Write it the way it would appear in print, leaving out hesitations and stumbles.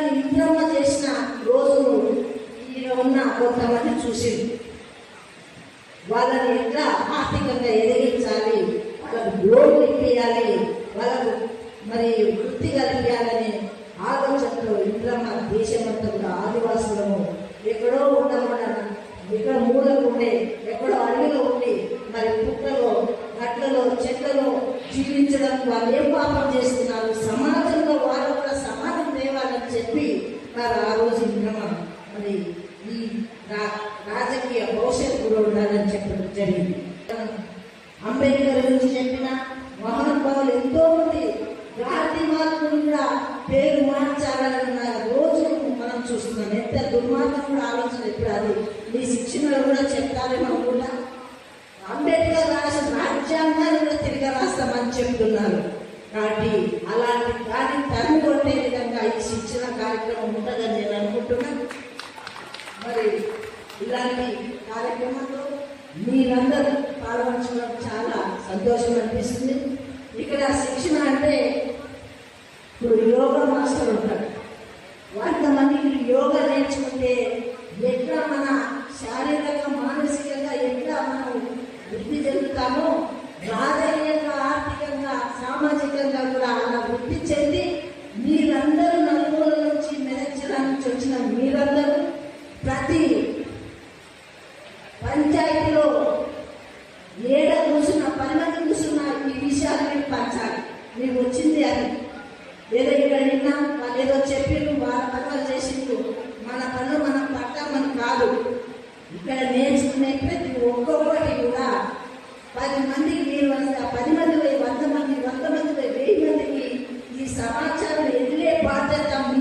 ఇలాంటి ఇంద్రమ్మ చేసిన రోజులు ఉన్న కొంతమంది చూసింది. వాళ్ళని ఎట్లా ఆర్థికంగా ఎదిగించాలి, వాళ్ళకు లోన్లు ఇప్పించాలి, వాళ్ళకు మరి వృత్తి కల్పించాలనే ఆలోచనలో ఇంద్రమ్మ దేశమంతా కూడా ఆదివాసులము ఎక్కడో ఉండమన్న ఇక్కడ మూలకు ఉండే ఎక్కడో అడవిలో ఉండి మరి పుట్టలో గట్లలో చెట్లలో జీవించడం వాళ్ళు ఏం పాపం చేస్తున్నారు, సమాజంలో వాళ్ళు కూడా సమాజం తేవాలని చెప్పి మరి ఆ రోజు ఇంద్రమ్మ మరి ఈ రాజకీయ భవిష్యత్తు కూడా ఉండాలని చెప్పడం జరిగింది. అంబేద్కర్ గురించి చెప్పిన మహానుభావులు ఎంతో మంది గాంధీ మార్పులు కూడా పేరు మార్చాలన్న రోజు మనం చూస్తున్నాం. ఎంత దుర్మార్గం కూడా ఆలోచన ఇప్పుడు అది మీ శిక్షణలో కూడా చెప్తారేమో కూడా. అంబేద్కర్ రాసిన రాజ్యాంగాన్ని కూడా తిరిగి రాస్తామని చెప్తున్నారు. కాబట్టి అలాంటి దాన్ని తరిమి కొట్టే విధంగా ఈ శిక్షణ కార్యక్రమం ఉంటుందని నేను అనుకుంటున్నాను. మరి ఇలాంటి కార్యక్రమంలో మీరందరూ పాల్గొనడం చాలా సంతోషం అనిపిస్తుంది. ఇక్కడ శిక్షణ అంటే ఇప్పుడు యోగా మాస్టర్ ఉంటాడు, 100 మందికి యోగా నేర్చుకుంటే ఎట్లా మన శారీరక మానసికంగా ఎట్లా మనం వృద్ధి చెందుతామో రాజకీయంగా ఆర్థికంగా సామాజికంగా కూడా అలా వృద్ధి చెంది మీరందరూ నలుగురు నుంచి మెదక్ జిల్లా నుంచి వచ్చిన మీరందరూ